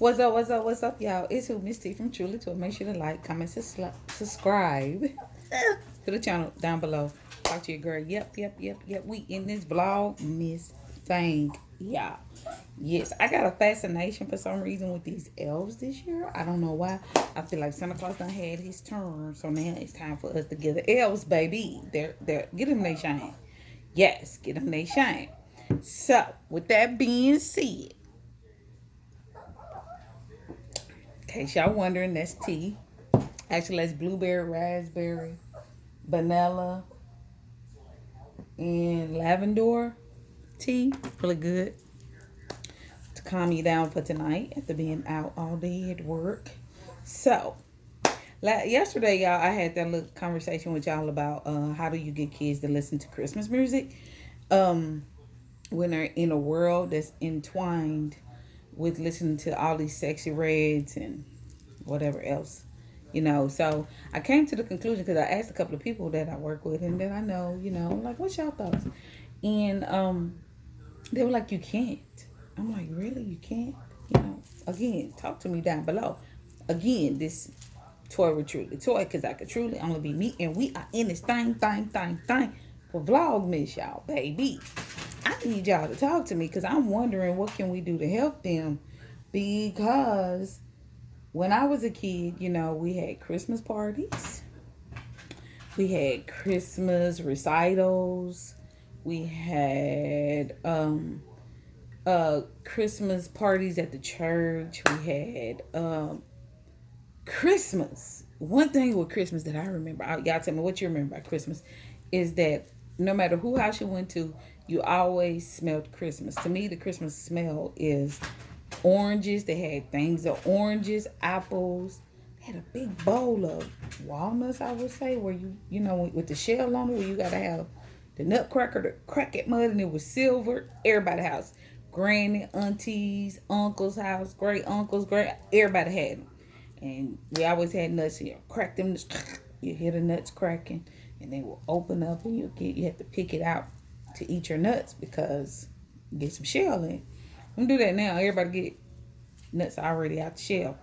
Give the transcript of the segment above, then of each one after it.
What's up, y'all? It's who Miss T from Truly Tour. Make sure to like, comment, subscribe to the channel down below. Talk to your girl. Yep. We in this vlog miss thing, y'all. Yes, I got a fascination for some reason with these elves this year. I don't know why. I feel like Santa Claus done had his turn, so now it's time for us to give the elves, baby. They're get them they shine. Yes, get them they shine. So, with that being said, in case y'all wondering, that's tea. Actually, that's blueberry, raspberry, vanilla, and lavender tea. Really good to calm you down for tonight after being out all day at work. So, yesterday, y'all, I had that little conversation with y'all about how do you get kids to listen to Christmas music um, when they're in a world that's entwined with listening to all these sexy reds and whatever else. So I came to the conclusion because I asked a couple of people that I work with and that I know, like, what's y'all thoughts? And they were like, you can't. I'm like, really? You can't? Again, talk to me down below. Again, this toy with truly toy because I could truly only be me and we are in this thing for Vlogmas, y'all, baby. I need y'all to talk to me because I'm wondering what can we do to help them because when I was a kid, we had Christmas parties. We had Christmas recitals. We had Christmas parties at the church. We had Christmas. One thing with Christmas that I remember, y'all tell me what you remember about Christmas, is that no matter who house you went to, you always smelled Christmas. To me, the Christmas smell is oranges. They had things of oranges, apples. They had a big bowl of walnuts, I would say, where with the shell on it, where you got to have the nutcracker to crack it mud, and it was silver. Everybody's house. Granny, aunties, uncles' house, great uncles, everybody had them. And we always had nuts here. Crack them, you hear the nuts cracking, and they will open up, and you have to pick it out to eat your nuts because you get some shell in. I'm gonna do that now. Everybody get nuts already out the shell.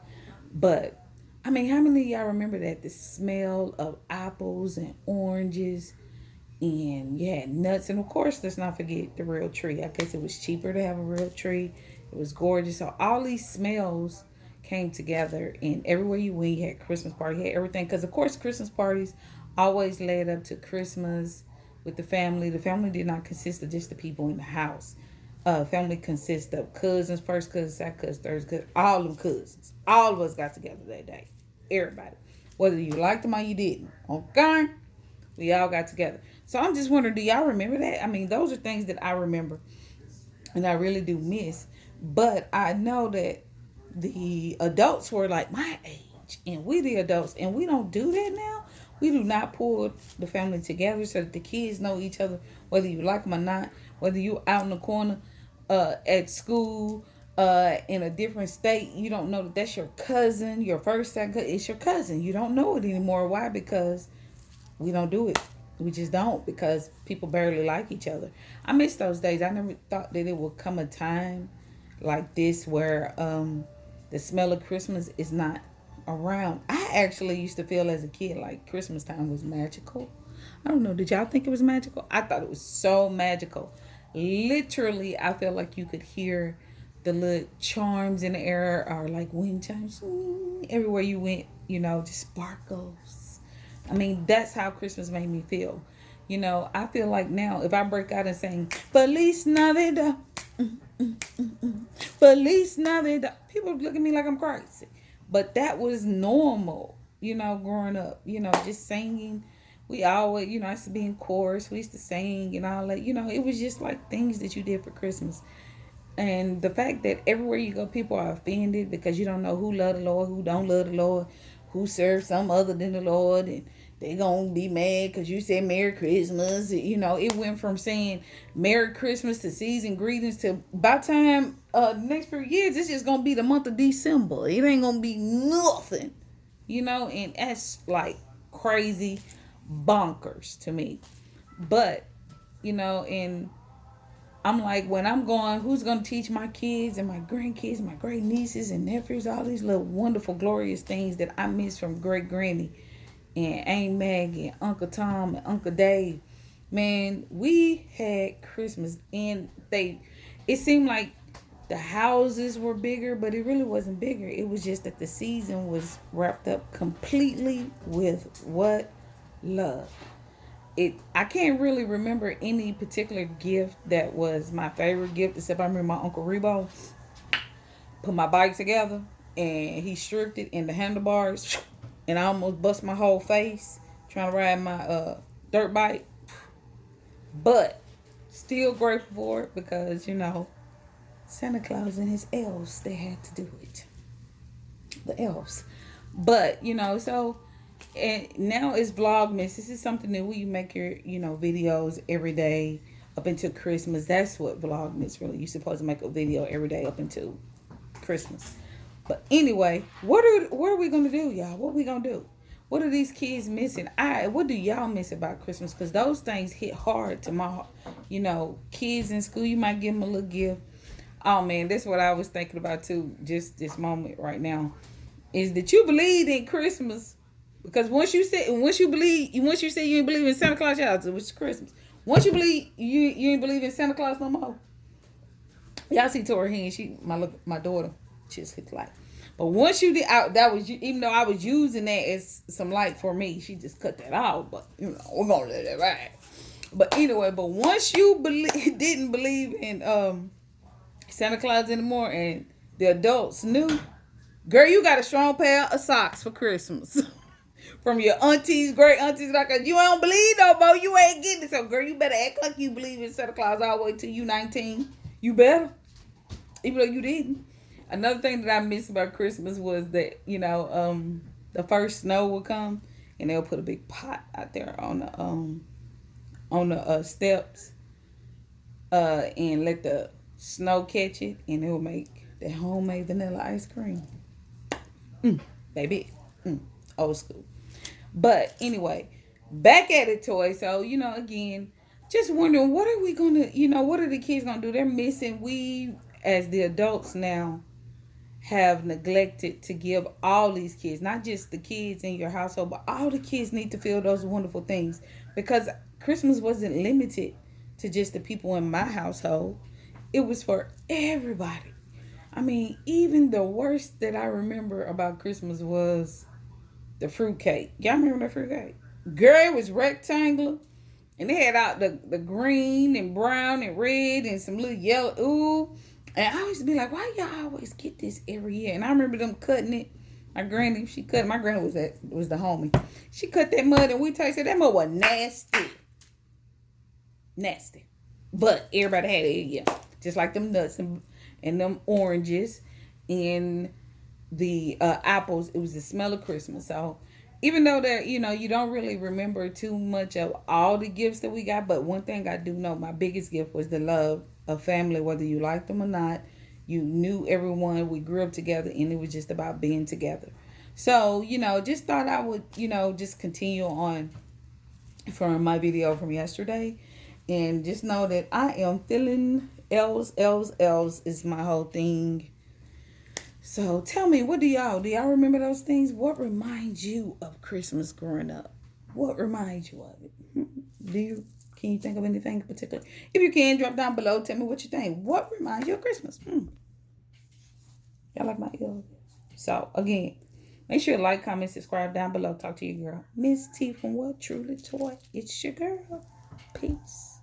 But I mean, how many of y'all remember that? The smell of apples and oranges, and you had nuts, and of course, let's not forget the real tree. I guess it was cheaper to have a real tree. It was gorgeous. So all these smells came together, and everywhere you went, you had Christmas party, you had everything. Because of course, Christmas parties always led up to Christmas with the family. The family did not consist of just the people in the house. Family consists of cousins, first cousins, second cousins, third cousins, all them cousins. All of us got together that day. Everybody. Whether you liked them or you didn't. Okay? We all got together. So I'm just wondering, do y'all remember that? I mean, those are things that I remember and I really do miss. But I know that the adults were like my age and we the adults and we don't do that now. We do not pull the family together so that the kids know each other, whether you like them or not, whether you out in the corner at school in a different state, you don't know that that's your cousin, your first second, it's your cousin. You don't know it anymore. Why? Because we don't do it. We just don't because people barely like each other. I miss those days. I never thought that it would come a time like this where the smell of Christmas is not around. I actually used to feel as a kid like Christmas time was magical. I don't know. Did y'all think it was magical? I thought it was so magical. Literally, I felt like you could hear the little charms in the air or like wind chimes everywhere you went, just sparkles. I mean, that's how Christmas made me feel. I feel like now if I break out and sing Feliz Navidad, Feliz Navidad, people look at me like I'm crazy. But that was normal, growing up, just singing. We always, I used to be in chorus. We used to sing and all that. It was just like things that you did for Christmas. And the fact that everywhere you go, people are offended because you don't know who love the Lord, who don't love the Lord, who serves some other than the Lord. And they going to be mad because you said Merry Christmas. It went from saying Merry Christmas to season greetings to by the time next few years, it's just going to be the month of December. It ain't going to be nothing, and that's like crazy bonkers to me. But, and I'm like, when I'm going, who's going to teach my kids and my grandkids, my great nieces and nephews, all these little wonderful, glorious things that I miss from great granny and Aunt Maggie and Uncle Tom and Uncle Dave. Man, we had Christmas and it seemed like the houses were bigger, but it really wasn't bigger. It was just that the season was wrapped up completely with what? Love. I can't really remember any particular gift that was my favorite gift, except I remember my Uncle Rebo put my bike together and he stripped it in the handlebars and I almost bust my whole face trying to ride my dirt bike. But still grateful for it because, Santa Claus and his elves, they had to do it. The elves. But, so and now it's Vlogmas. This is something that we make your, videos every day up until Christmas. That's what Vlogmas really. You're supposed to make a video every day up until Christmas. But anyway, what are we gonna do, y'all? What we gonna do? What are these kids missing? What do y'all miss about Christmas? Because those things hit hard to my heart. Kids in school, you might give them a little gift. Oh man, that's what I was thinking about too. Just this moment right now, is that you believe in Christmas? Because once you say you ain't believe in Santa Claus, y'all, which is Christmas. Once you believe you ain't believe in Santa Claus no more. Y'all see Tori Hen, my daughter, she just hit the light. But once you did, even though I was using that as some light for me, she just cut that off. But we're gonna let it ride. But anyway, once you didn't believe in Santa Claus anymore, and the adults knew, girl, you got a strong pair of socks for Christmas. From your aunties, great aunties, like you don't believe no more, you ain't getting it. So, girl, you better act like you believe in Santa Claus all the way till you 19. You better, even though you didn't. Another thing that I miss about Christmas was that the first snow would come and they'll put a big pot out there on the steps, and let the snow catch it, and it will make the homemade vanilla ice cream. Baby, old school. But anyway, back at it, Toy. So, again, just wondering, what are we going to, what are the kids going to do? They're missing. We, as the adults now, have neglected to give all these kids, not just the kids in your household, but all the kids need to feel those wonderful things. Because Christmas wasn't limited to just the people in my household. It was for everybody. I mean, even the worst that I remember about Christmas was the fruitcake. Y'all remember the fruitcake? Girl, it was rectangular. And they had out the green and brown and red and some little yellow. Ooh. And I used to be like, why y'all always get this every year? And I remember them cutting it. My granny, she cut it. My granny was the homie. She cut that mud and we tasted that mud was nasty. Nasty. But everybody had it, yeah. Just like them nuts and them oranges and the apples. It was the smell of Christmas. So even though that you don't really remember too much of all the gifts that we got, but one thing I do know, my biggest gift was the love of family, whether you liked them or not. You knew everyone. We grew up together, and it was just about being together. So just thought I would just continue on from my video from yesterday, and just know that I am feeling elves is my whole thing. So tell me, do y'all remember those things? What reminds you of Christmas growing up? What reminds you of it? Can you think of anything in particular? If you can, drop down below. Tell me what you think. What reminds you of Christmas? Y'all like my ear? So again, make sure you like, comment, subscribe down below. Talk to your girl, Miss T from What Truly Toy. It's your girl. Peace.